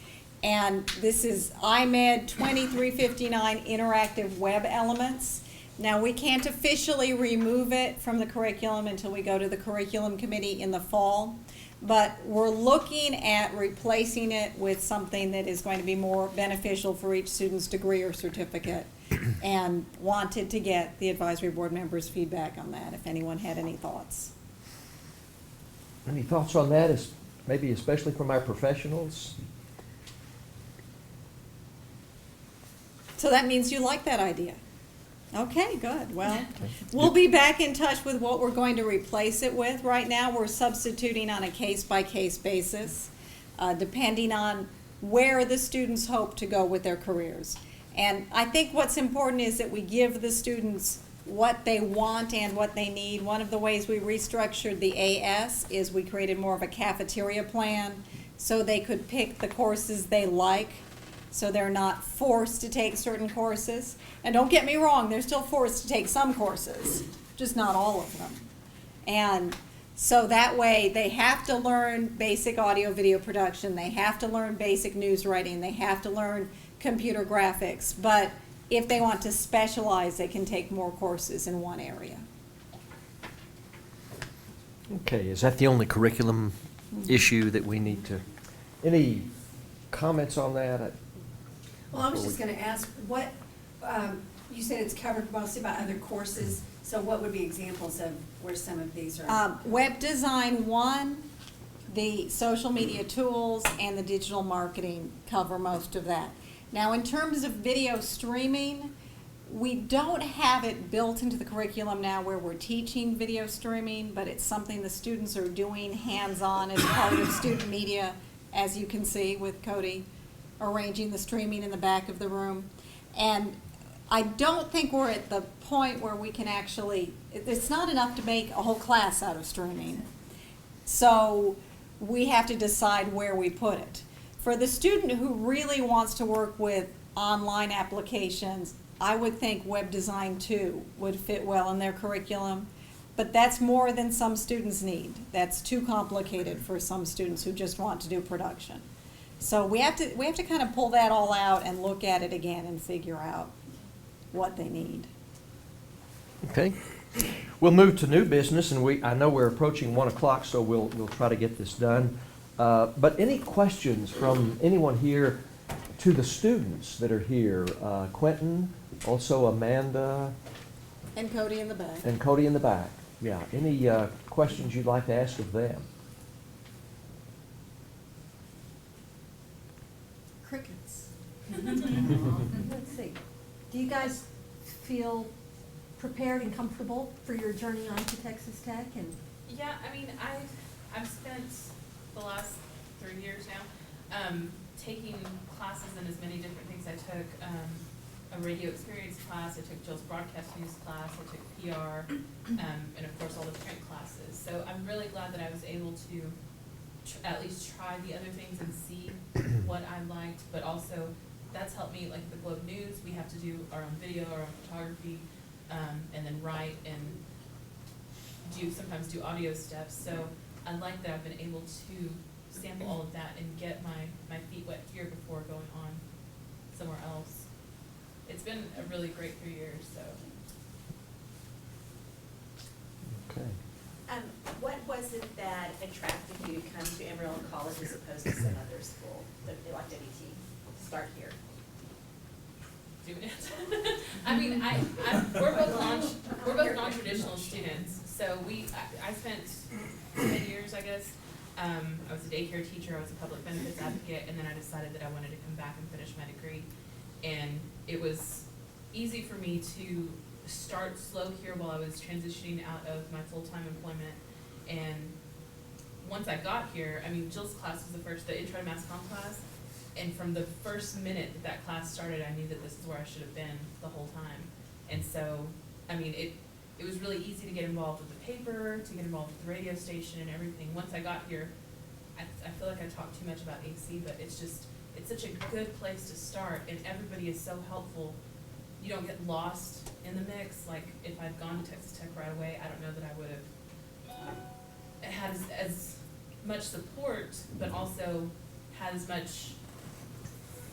And this is IMED 2359 Interactive Web Elements. Now, we can't officially remove it from the curriculum until we go to the curriculum committee in the fall, but we're looking at replacing it with something that is going to be more beneficial for each student's degree or certificate, and wanted to get the advisory board members' feedback on that, if anyone had any thoughts. Any thoughts on that, maybe especially from our professionals? So that means you like that idea. Okay, good. Well, we'll be back in touch with what we're going to replace it with. Right now, we're substituting on a case-by-case basis, depending on where the students hope to go with their careers. And I think what's important is that we give the students what they want and what they need. One of the ways we restructured the AS is we created more of a cafeteria plan so they could pick the courses they like, so they're not forced to take certain courses. And don't get me wrong, they're still forced to take some courses, just not all of them. And so that way, they have to learn basic audio video production, they have to learn basic news writing, they have to learn computer graphics, but if they want to specialize, they can take more courses in one area. Okay, is that the only curriculum issue that we need to, any comments on that? Well, I was just gonna ask, what, you said it's covered mostly by other courses, so what would be examples of where some of these are? Web design 1, the social media tools, and the digital marketing cover most of that. Now, in terms of video streaming, we don't have it built into the curriculum now where we're teaching video streaming, but it's something the students are doing hands-on as part of student media, as you can see with Cody arranging the streaming in the back of the room. And I don't think we're at the point where we can actually, it's not enough to make a whole class out of streaming. So we have to decide where we put it. For the student who really wants to work with online applications, I would think Web Design 2 would fit well in their curriculum, but that's more than some students need. That's too complicated for some students who just want to do production. So we have to kind of pull that all out and look at it again and figure out what they need. Okay. We'll move to new business, and I know we're approaching 1 o'clock, so we'll try to get this done. But any questions from anyone here to the students that are here? Quentin, also Amanda. And Cody in the back. And Cody in the back. Yeah. Any questions you'd like to ask of them? Crickets. Let's see. Do you guys feel prepared and comfortable for your journey on to Texas Tech? And Yeah, I mean, I've spent the last 3 years now taking classes in as many different things. I took a radio experience class, I took Jill's broadcast news class, I took PR, and of course all the print classes. So I'm really glad that I was able to at least try the other things and see what I liked, but also that's helped me, like the Globe News, we have to do our own video, our own photography, and then write and sometimes do audio steps. So I like that I've been able to sample all of that and get my feet wet here before going on somewhere else. It's been a really great 3 years, so. Okay. What was it that attracted you to come to Amarillo College as opposed to some other school, like WT, start here? Doing it. I mean, we're both non-traditional students. So I spent 10 years, I guess. I was a daycare teacher, I was a public benefits advocate, and then I decided that I wanted to come back and finish my degree. And it was easy for me to start slow here while I was transitioning out of my full-time employment. And once I got here, I mean, Jill's class was the intro to mass comm class. And from the first minute that class started, I knew that this is where I should have been the whole time. And so, I mean, it was really easy to get involved with the paper, to get involved with the radio station and everything. Once I got here, I feel like I talk too much about AC, but it's such a good place to start, and everybody is so helpful. You don't get lost in the mix. Like, if I'd gone to Texas Tech right away, I don't know that I would have had as much support, but also had as much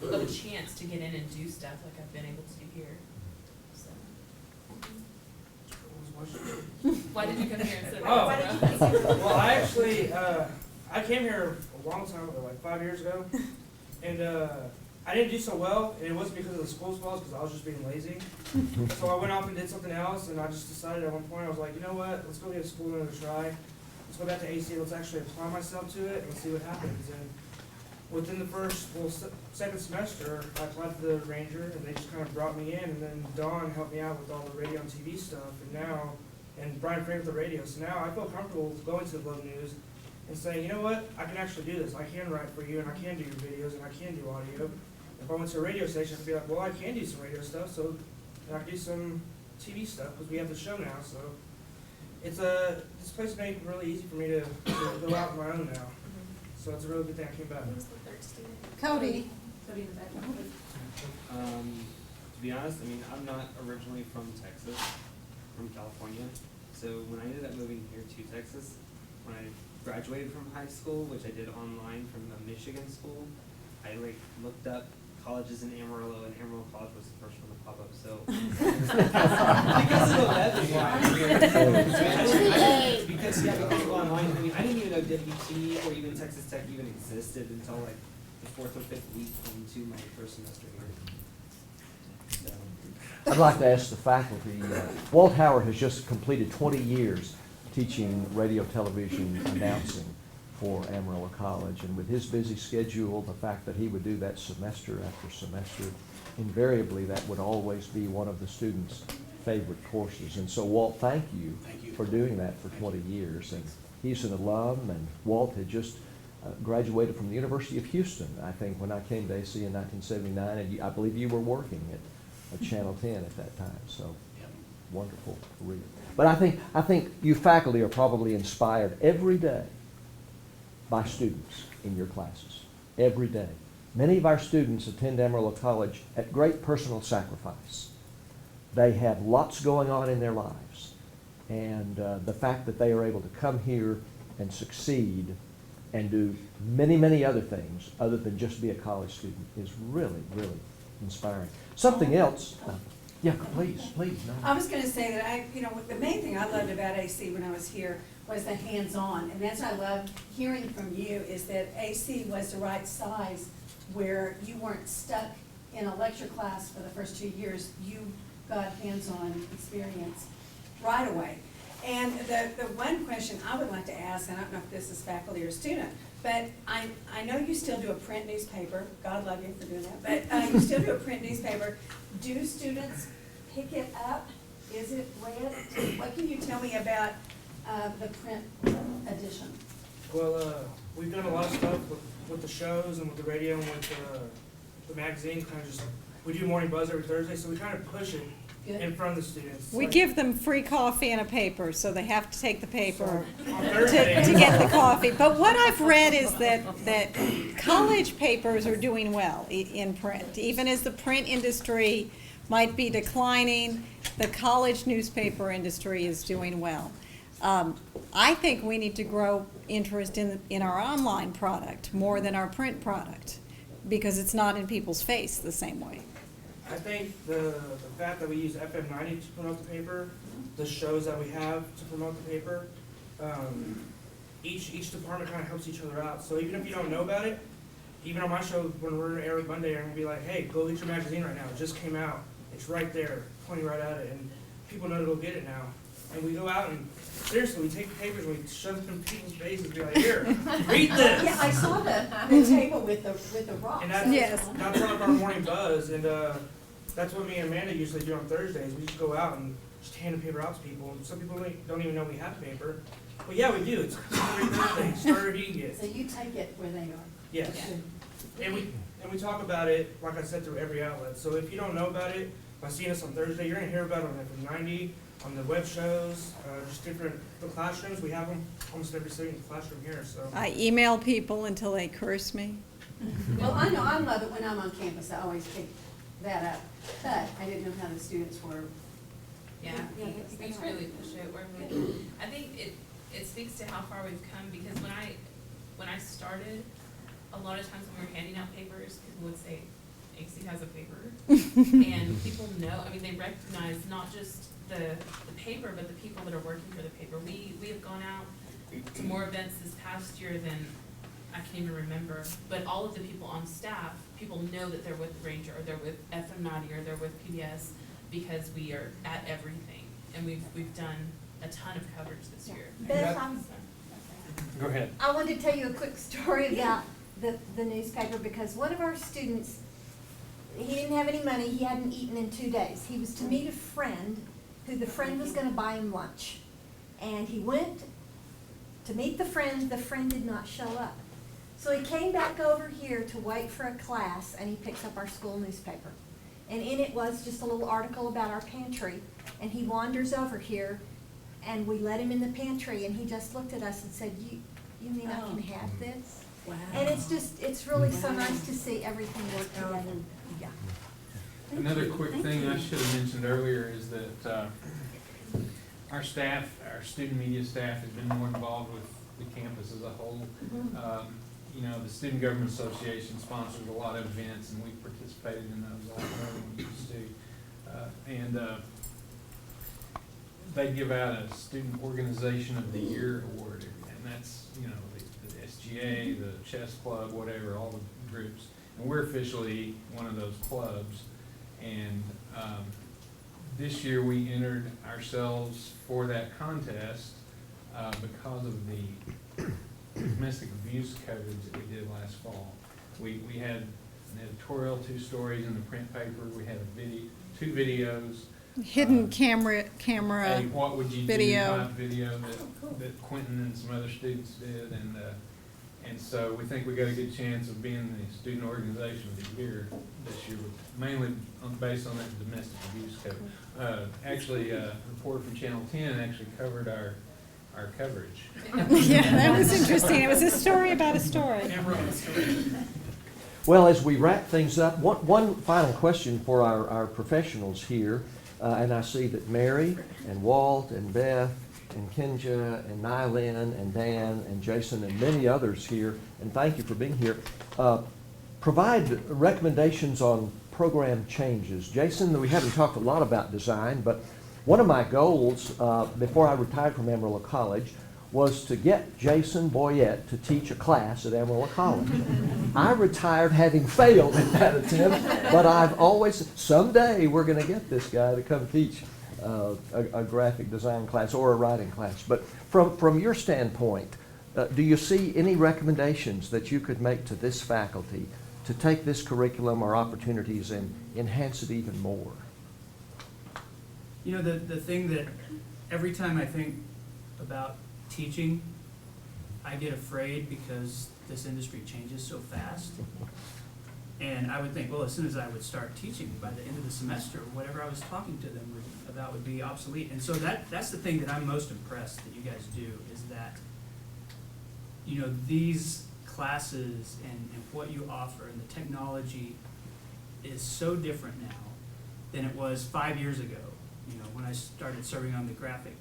of a chance to get in and do stuff like I've been able to do here. So. Why did you come here instead of Oh, why did you come here? well, I actually, I came here a long time ago, like 5 years ago, and I didn't do so well, and it wasn't because of the school's fault, because I was just being lazy. So I went off and did something else, and I just decided at one point, I was like, you know what, let's go get school another try. Let's go back to AC, let's actually apply myself to it, and let's see what happens. And within the first, second semester, I applied for the Ranger, and they just kind of brought me in, and then Dawn helped me out with all the radio and TV stuff, and Brian Frank with the radio, so now I feel comfortable going to the Globe News and saying, you know what, I can actually do this, I can write for you, and I can do your videos, and I can do audio. If I went to a radio station, I'd be like, well, I can do some radio stuff, so, and I can do some TV stuff, because we have the show now, so. This place made it really easy for me to go out on my own now. So it's a really good thing I came back. Who's the third student? Cody. Cody in the back. To be honest, I mean, I'm not originally from Texas, from California. So when I ended up moving here to Texas, when I graduated from high school, which I did online from a Michigan school, I looked up colleges in Amarillo, and Amarillo College was the first one to pop up. So because of the web, because of online, I mean, I didn't even know WT or even Texas Tech even existed until like the 4th or 5th week into my first semester here. So. I'd like to ask the faculty, Walt Howard has just completed 20 years teaching radio, television, announcing for Amarillo College, and with his busy schedule, the fact that he would do that semester after semester, invariably that would always be one of the students' favorite courses. And so Walt, thank you for doing that for 20 years. And he's an alum, and Walt had just graduated from the University of Houston, I think, when I came to AC in 1979, and I believe you were working at Channel 10 at that time, so wonderful career. But I think you faculty are probably inspired every day by students in your classes, every day. Many of our students attend Amarillo College at great personal sacrifice. They have lots going on in their lives, and the fact that they are able to come here and succeed and do many, many other things other than just be a college student is really, really inspiring. Something else, yeah, please. No. I was gonna say that the main thing I loved about AC when I was here was the hands-on, and that's what I loved hearing from you, is that AC was the right size where you weren't stuck in a lecture class for the first 2 years. You got hands-on experience right away. And the one question I would like to ask, and I don't know if this is faculty or student, but I know you still do a print newspaper. God love you for doing that. But you still do a print newspaper. Do students pick it up? Is it read? What can you tell me about the print edition? Well, we've done a lot of stuff with the shows and with the radio and with the magazines. Kind of just, we do Morning Buzz every Thursday, so we kind of push it in front of the students. We give them free coffee and a paper, so they have to take the paper On to Thursdays. get the coffee. But what I've read is that college papers are doing well in print. Even as the print industry might be declining, the college newspaper industry is doing well. I think we need to grow interest in our online product more than our print product, because it's not in people's face the same way. I think the fact that we use FM 90 to promote the paper, the shows that we have to promote the paper, each department kind of helps each other out. So even if you don't know about it, even on my show, when we're in Eric Monday, I'm gonna be like, hey, go get your magazine right now. It just came out. It's right there, pointing right at it, and people know to go get it now. And we go out and seriously, we take the papers and we shove them in people's faces and be like, here, read this. Yeah, I saw the table with the rocks. And that's one of our Morning Buzz, and that's what me and Amanda usually do on Thursdays. We just go out and just hand the paper out to people. And some people don't even know we have paper. But yeah, we do. It's every Thursday. Start reading it. So you take it where they are. Yes. And we talk about it, like I said, through every outlet. So if you don't know about it, by seeing us on Thursday, you're gonna hear about it on FM 90, on the web shows, just different the classrooms. We have them almost every single classroom here. So I email people until they curse me. Well, I know, I love it when I'm on campus. I always pick that up. But I didn't know how the students were. Yeah, we really push it. I think it speaks to how far we've come, because when I started, a lot of times when we were handing out papers, people would say, AC has a paper. And people know, I mean, they recognize not just the paper, but the people that are working for the paper. We have gone out to more events this past year than I can even remember, but all of the people on staff, people know that they're with Ranger, or they're with FM 90, or they're with PBS, because we are at everything, and we've done a ton of coverage this year. Beth, Go ahead. I wanted to tell you a quick story about the newspaper because one of our students, he didn't have any money, he hadn't eaten in 2 days. He was to meet a friend, who the friend was gonna buy him lunch. And he went to meet the friend did not show up. So he came back over here to wait for a class, and he picks up our school newspaper. And in it was just a little article about our pantry, and he wanders over here, and we let him in the pantry, and he just looked at us and said, you mean I can have this? Wow. And it's really so nice to see everything work together. Yeah. Another quick thing I should have mentioned earlier is that our staff, our student media staff has been more involved with the campus as a whole. You know, the Student Government Association sponsors a lot of events, and we participated in those a lot more than we used to. They give out a Student Organization of the Year award, and that's, you know, the SGA, the chess club, whatever, all the groups. And we're officially one of those clubs. And this year we entered ourselves for that contest because of the domestic abuse coverage that we did last fall. We had an editorial, 2 stories in the print paper. We had a 2 videos. Hidden camera A what would you video. do type video that Quentin and some other students did, and so we think we got a good chance of being the student organization of the year this year, mainly based on that domestic abuse coverage. Actually, a reporter from Channel 10 actually covered our coverage. Yeah, that was interesting. It was a story about a story. Well, as we wrap things up, one final question for our professionals here. And I see that Mary and Walt and Beth and Kenja and Nylin and Dan and Jason and many others here, and thank you for being here, provide recommendations on program changes. Jason, we haven't talked a lot about design, but one of my goals before I retired from Amarillo College was to get Jason Boyette to teach a class at Amarillo College. I retired having failed at that attempt, but I've always, someday we're going to get this guy to come teach a graphic design class or a writing class. But from your standpoint, do you see any recommendations that you could make to this faculty to take this curriculum or opportunities and enhance it even more? You know, the thing that every time I think about teaching, I get afraid because this industry changes so fast. And I would think, well, as soon as I would start teaching, by the end of the semester, whatever I was talking to them about would be obsolete. And so that's the thing that I'm most impressed that you guys do, is that, you know, these classes and what you offer and the technology is so different now than it was 5 years ago, you know, when I started serving on the graphic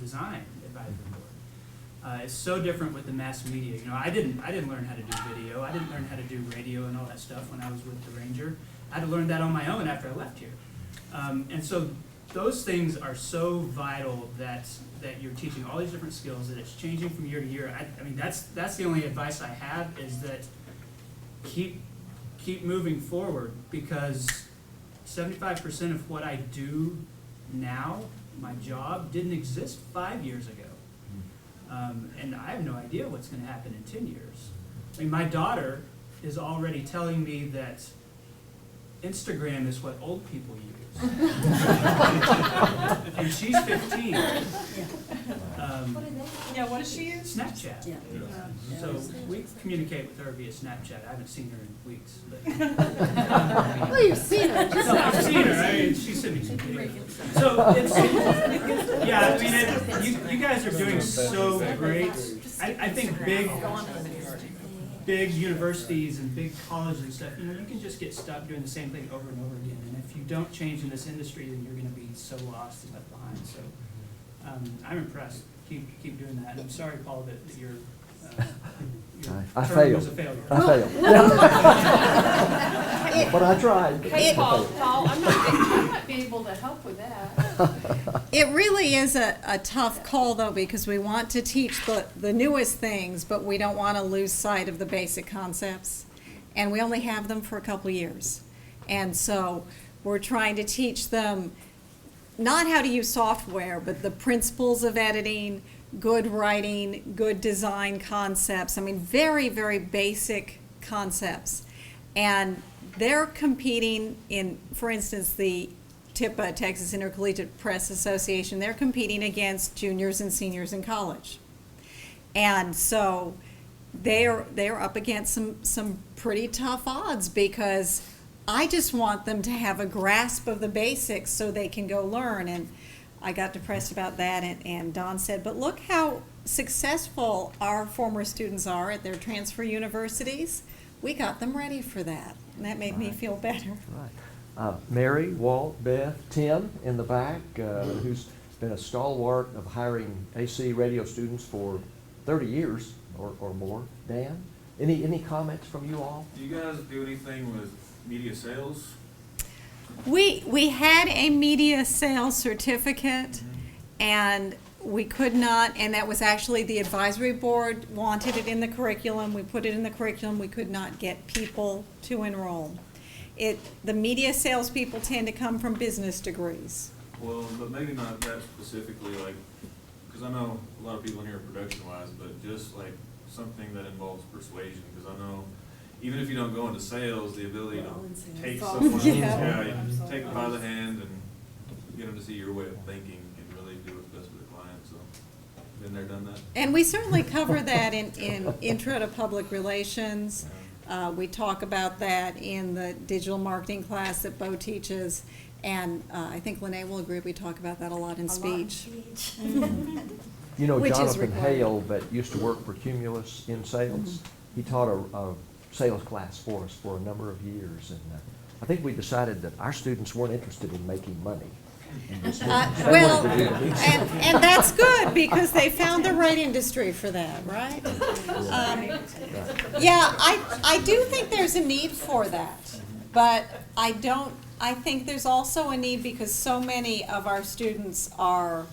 design advisory board. It's so different with the mass media. You know, I didn't learn how to do video. I didn't learn how to do radio and all that stuff when I was with the Ranger. I had to learn that on my own after I left here. And so those things are so vital that you're teaching all these different skills, that it's changing from year to year. I mean, that's the only advice I have, is that keep moving forward, because 75% of what I do now, my job, didn't exist 5 years ago. And I have no idea what's going to happen in 10 years. I mean, my daughter is already telling me that Instagram is what old people use. And she's 15. Yeah, what does she use? Snapchat. Yeah. So we communicate with her via Snapchat. I haven't seen her in weeks. But, Well, you've seen her. Just no, I've seen her. I mean, she sent me some videos. So it's, yeah, I mean, you guys are doing so great. I think big universities and big colleges and stuff, you know, you can just get stuck doing the same thing over and over again. And if you don't change in this industry, then you're going to be so lost and left behind. So I'm impressed. Keep doing that. And I'm sorry, Paul, that your I term failed. was a failure. I failed. But I tried. Hey, Paul, I'm not be able to help with that. It really is a tough call, though, because we want to teach the newest things, but we don't want to lose sight of the basic concepts. And we only have them for a couple years. And so we're trying to teach them not how to use software, but the principles of editing, good writing, good design concepts. I mean, very, very basic concepts. And they're competing in, for instance, the TIPA, Texas Intercollegiate Press Association, they're competing against juniors and seniors in college. And so they're up against some pretty tough odds, because I just want them to have a grasp of the basics so they can go learn. And I got depressed about that, and Don said, but look how successful our former students are at their transfer universities. We got them ready for that, and that made me feel better. Right. Mary, Walt, Beth, Tim in the back, who's been a stalwart of hiring AC radio students for 30 years or more. Dan, any comments from you all? Do you guys do anything with media sales? We had a media sales certificate, and we could not, and that was actually the advisory board wanted it in the curriculum. We put it in the curriculum. We could not get people to enroll. The media salespeople tend to come from business degrees. Well, but maybe not that specifically, like, because I know a lot of people in here are production-wise, but just like something that involves persuasion, because I know even if you don't go into sales, the ability to take someone, you take them by the hand and get them to see your way of thinking can really do what's best for the client. So, been there, done that. And we certainly cover that in Intro to Public Relations. We talk about that in the digital marketing class that Bo teaches. And I think Lene will agree, we talk about that a lot in speech. You know, Which is Jonathan required. Hale, that used to work for Cumulus in sales, he taught a sales class for us for a number of years. And I think we decided that our students weren't interested in making money. They Well, wanted to do the research. and that's good, because they found the right industry for that, right? Yeah, I do think there's a need for that, but I think there's also a need because so many of our students are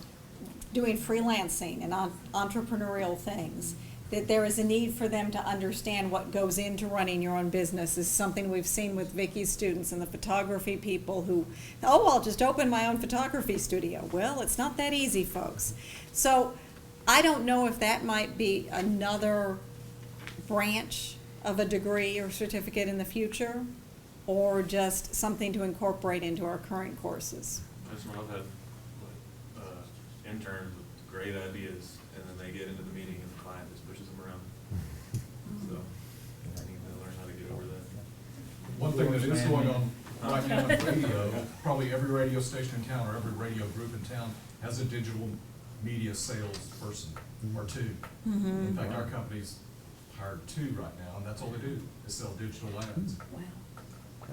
doing freelancing and entrepreneurial things, that there is a need for them to understand what goes into running your own business. Is something we've seen with Vicky's students and the photography people who, oh, I'll just open my own photography studio. Well, it's not that easy, folks. So I don't know if that might be another branch of a degree or certificate in the future, or just something to incorporate into our current courses. That's when I've had interns with great ideas, and then they get into the meeting and the client just pushes them around. So I need to learn how to get over that. One thing that is going on right now in radio, probably every radio station in town or every radio group in town has a digital media sales person or two. In fact, our company's hired 2 right now, and that's all they do, is sell digital ads.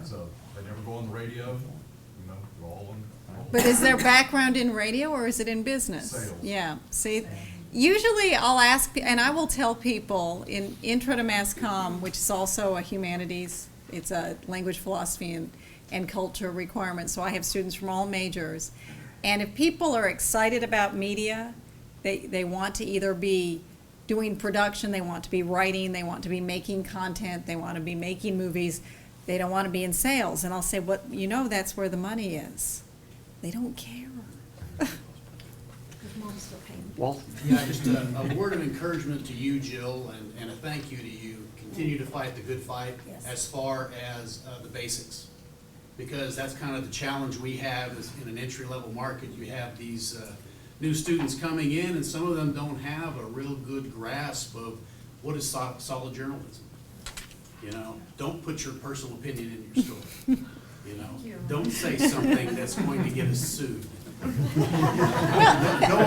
So they never go on the radio, you know, they're all on. But is their background in radio or is it in business? Sales. Yeah, see, usually I'll ask, and I will tell people in Intro to Mass Comm, which is also a humanities, it's a language, philosophy, and culture requirement, so I have students from all majors. And if people are excited about media, they want to either be doing production, they want to be writing, they want to be making content, they want to be making movies, they don't want to be in sales. And I'll say, what, you know, that's where the money is. They don't care. Walt? Yeah, just a word of encouragement to you, Jill, and a thank you to you. Continue to fight the good fight as far as the basics. Because that's kind of the challenge we have is in an entry-level market. You have these new students coming in, and some of them don't have a real good grasp of what is solid journalism. You know, don't put your personal opinion in your story. You know, don't say something that's going to get us sued. Know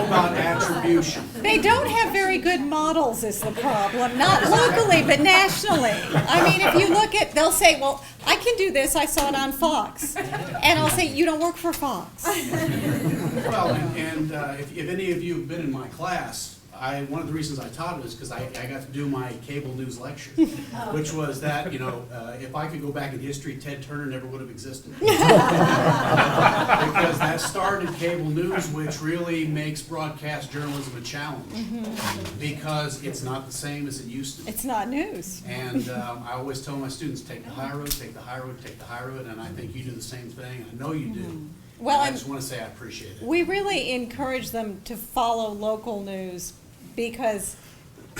about attribution. They don't have very good models is the problem, not locally, but nationally. I mean, if you look at, they'll say, well, I can do this, I saw it on Fox. And I'll say, you don't work for Fox. Well, and if any of you have been in my class, one of the reasons I taught it is because I got to do my cable news lecture, which was that, you know, if I could go back in history, Ted Turner never would have existed. Because that started cable news, which really makes broadcast journalism a challenge. Because it's not the same as it used to be. It's not news. And I always tell my students, take the high road, take the high road, take the high road, and I think you do the same thing. I know you do. Well, I and just want to say I appreciate it. we really encourage them to follow local news because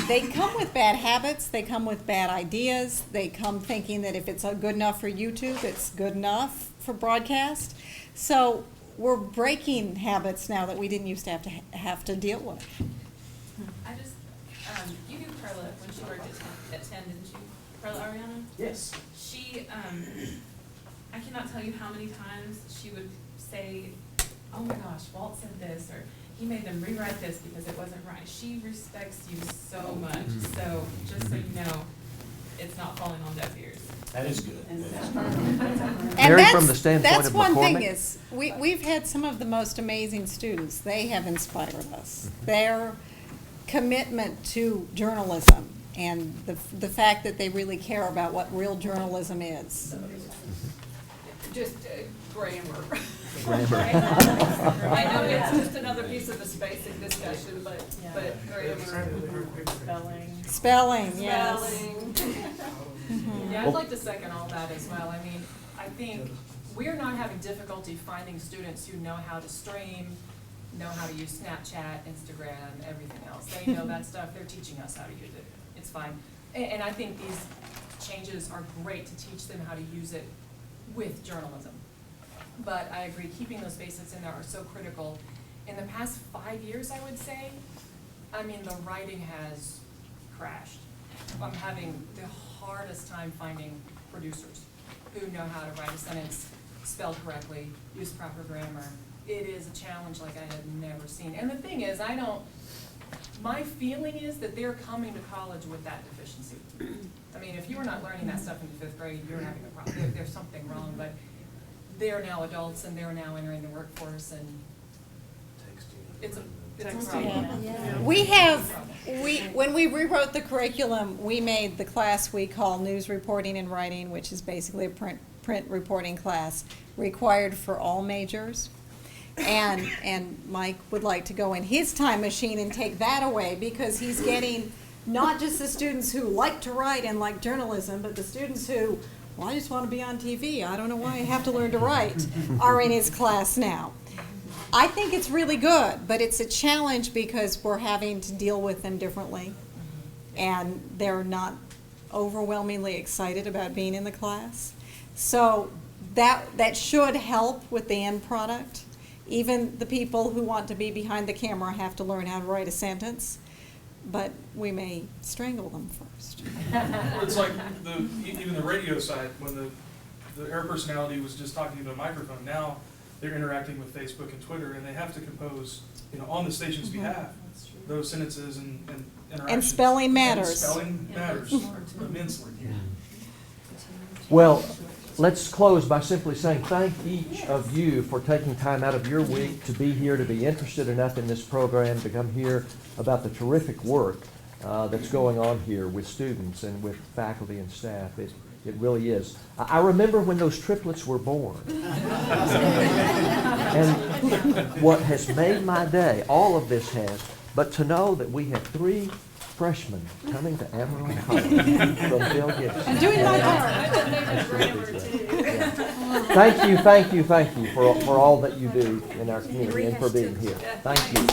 they come with bad habits, they come with bad ideas, they come thinking that if it's good enough for YouTube, it's good enough for broadcast. So we're breaking habits now that we didn't used to have to deal with. I just, you knew Perla when she worked at 10, didn't you? Perla Ariana? Yes. She, I cannot tell you how many times she would say, oh my gosh, Walt said this, or he made them rewrite this because it wasn't right. She respects you so much, so just so you know, it's not falling on deaf ears. That is good. And Mary, from the standpoint that's of one thing McCormick? is, we've had some of the most amazing students. They have inspired us. Their commitment to journalism and the fact that they really care about what real journalism is. Just grammar. Grammar. I know it's just another piece of this basic discussion, but grammar, Spelling, yes. spelling. Yeah, I'd like to second all that as well. I mean, I think we're not having difficulty finding students who know how to stream, know how to use Snapchat, Instagram, everything else. They know that stuff, they're teaching us how to use it. It's fine. And I think these changes are great to teach them how to use it with journalism. But I agree, keeping those basics in there are so critical. In the past 5 years, I would say, I mean, the writing has crashed. I'm having the hardest time finding producers who know how to write a sentence spelled correctly, use proper grammar. It is a challenge like I had never seen. And the thing is, my feeling is that they're coming to college with that deficiency. I mean, if you were not learning that stuff in the 5th grade, you're having a problem. There's something wrong, but they're now adults and they're now entering the workforce, and it's a problem. When we rewrote the curriculum, we made the class we call News Reporting and Writing, which is basically a print reporting class, required for all majors. And Mike would like to go in his time machine and take that away, because he's getting not just the students who like to write and like journalism, but the students who, well, I just want to be on TV, I don't know why I have to learn to write, are in his class now. I think it's really good, but it's a challenge because we're having to deal with them differently, and they're not overwhelmingly excited about being in the class. So that should help with the end product. Even the people who want to be behind the camera have to learn how to write a sentence, but we may strangle them first. Well, it's like even the radio side, when the air personality was just talking into a microphone, now they're interacting with Facebook and Twitter, and they have to compose, on the station's behalf, those sentences and interactions. And spelling matters. And spelling matters immensely. Well, let's close by simply saying thank each of you for taking time out of your week to be here, to be interested enough in this program, to come hear about the terrific work that's going on here with students and with faculty and staff. It really is. I remember when those triplets were born. And what has made my day, all of this has, but to know that we have 3 freshmen coming to Amarillo College from Bill Gibson. I'm doing my part. Thank you for all that you do in our community and for being here. Thank you.